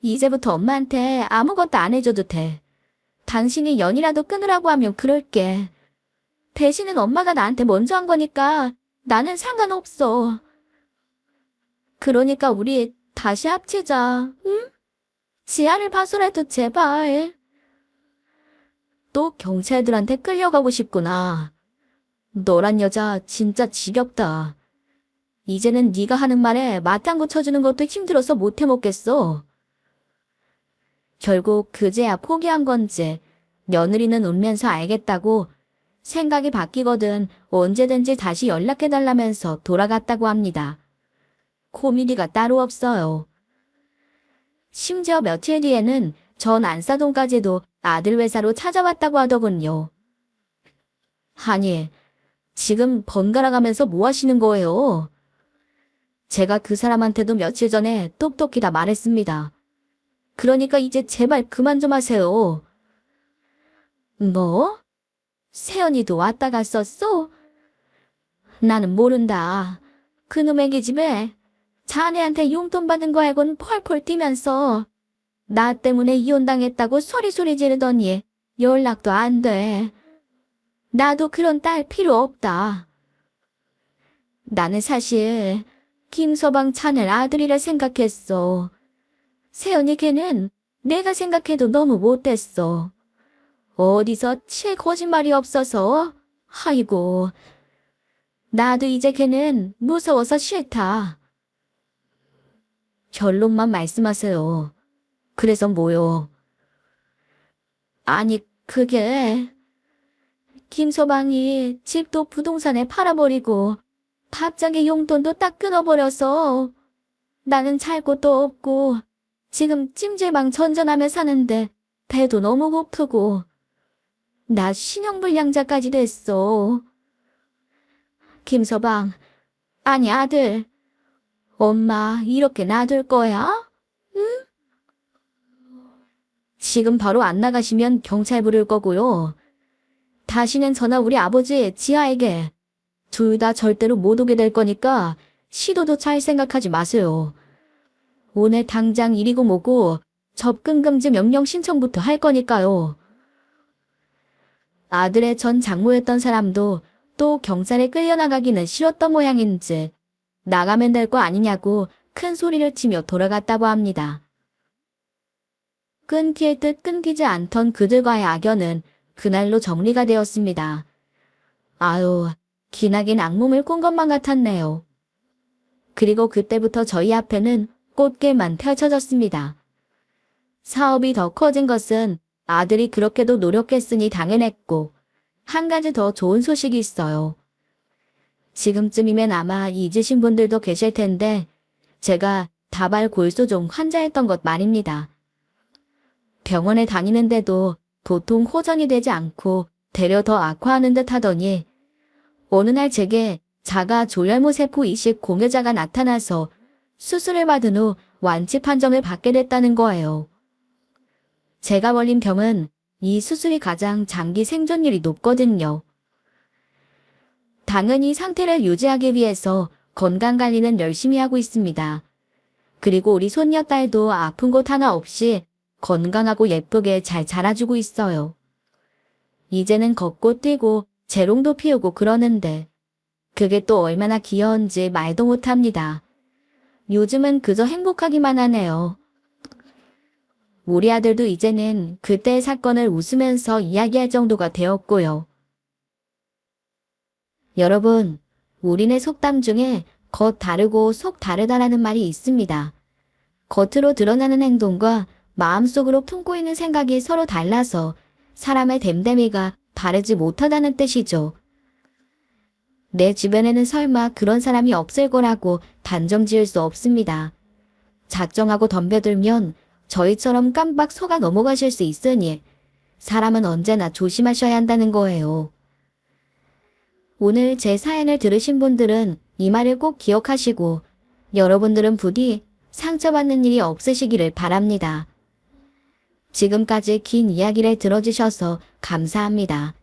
이제부터 엄마한테 아무것도 안 해줘도 돼. 당신이 연이라도 끊으라고 하면 그럴게. 대신은 엄마가 나한테 먼저 한 거니까 나는 상관없어. 그러니까 우리 다시 합치자, 응? 지아를 봐서라도 제발. 또 경찰들한테 끌려가고 싶구나. 너란 여자 진짜 지겹다. 이제는 네가 하는 말에 맞장구 쳐주는 것도 힘들어서 못 해먹겠어. 결국 그제야 포기한 건지 며느리는 울면서 알겠다고 생각이 바뀌거든 언제든지 다시 연락해달라면서 돌아갔다고 합니다. 코미디가 따로 없어요. 심지어 며칠 뒤에는 전 안사동까지도 아들 회사로 찾아왔다고 하더군요. 아니, 지금 번갈아 가면서 뭐 하시는 거예요? 제가 그 사람한테도 며칠 전에 똑똑히 다 말했습니다. 그러니까 이제 제발 그만 좀 하세요. 뭐? 세연이도 왔다 갔었어? 나는 모른다. 그놈의 기집애 자네한테 용돈 받은 거 알고는 펄펄 뛰면서 나 때문에 이혼당했다고 소리소리 지르더니 연락도 안 돼. 나도 그런 딸 필요 없다. 나는 사실 김서방 자네 아들이라 생각했어. 세연이 걔는 내가 생각해도 너무 못됐어. 어디서 칠 거짓말이 없어서. 아이고, 나도 이제 걔는 무서워서 싫다. 결론만 말씀하세요. 그래서 뭐요? 아니, 그게 김서방이 집도 부동산에 팔아버리고 갑자기 용돈도 딱 끊어버려서 나는 살 곳도 없고 지금 찜질방 전전하며 사는데 배도 너무 고프고 나 신용불량자까지 됐어. 김서방, 아니 아들, 엄마 이렇게 놔둘 거야? 응? 지금 바로 안 나가시면 경찰 부를 거고요. 다시는 전화 우리 아버지 지아에게 둘 다 절대로 못 오게 될 거니까 시도도 잘 생각하지 마세요. 오늘 당장 이리고 뭐고 접근금지 명령 신청부터 할 거니까요. 아들의 전 장모였던 사람도 또 경찰에 끌려나가기는 싫었던 모양인지 나가면 될 거 아니냐고 큰 소리를 치며 돌아갔다고 합니다. 끊길 듯 끊기지 않던 그들과의 악연은 그날로 정리가 되었습니다. 아유, 기나긴 악몽을 꾼 것만 같았네요. 그리고 그때부터 저희 앞에는 꽃길만 펼쳐졌습니다. 사업이 더 커진 것은 아들이 그렇게도 노력했으니 당연했고 한 가지 더 좋은 소식이 있어요. 지금쯤이면 아마 잊으신 분들도 계실 텐데 제가 다발 골소종 환자였던 것 말입니다. 병원에 다니는데도 도통 호전이 되지 않고 되려 더 악화하는 듯 하더니 어느 날 제게 자가 조혈모세포 이식 공여자가 나타나서 수술을 받은 후 완치 판정을 받게 됐다는 거예요. 제가 걸린 병은 이 수술이 가장 장기 생존율이 높거든요. 당연히 상태를 유지하기 위해서 건강관리는 열심히 하고 있습니다. 그리고 우리 손녀딸도 아픈 곳 하나 없이 건강하고 예쁘게 잘 자라주고 있어요. 이제는 걷고 뛰고 재롱도 피우고 그러는데 그게 또 얼마나 귀여운지 말도 못합니다. 요즘은 그저 행복하기만 하네요. 우리 아들도 이제는 그때의 사건을 웃으면서 이야기할 정도가 되었고요. 여러분, 우리네 속담 중에 겉 다르고 속 다르다라는 말이 있습니다. 겉으로 드러나는 행동과 마음속으로 품고 있는 생각이 서로 달라서 사람의 됨됨이가 다르지 못하다는 뜻이죠. 내 주변에는 설마 그런 사람이 없을 거라고 단정 지을 수 없습니다. 작정하고 덤벼들면 저희처럼 깜빡 속아 넘어가실 수 있으니 사람은 언제나 조심하셔야 한다는 거예요. 오늘 제 사연을 들으신 분들은 이 말을 꼭 기억하시고 여러분들은 부디 상처받는 일이 없으시기를 바랍니다. 지금까지 긴 이야기를 들어주셔서 감사합니다.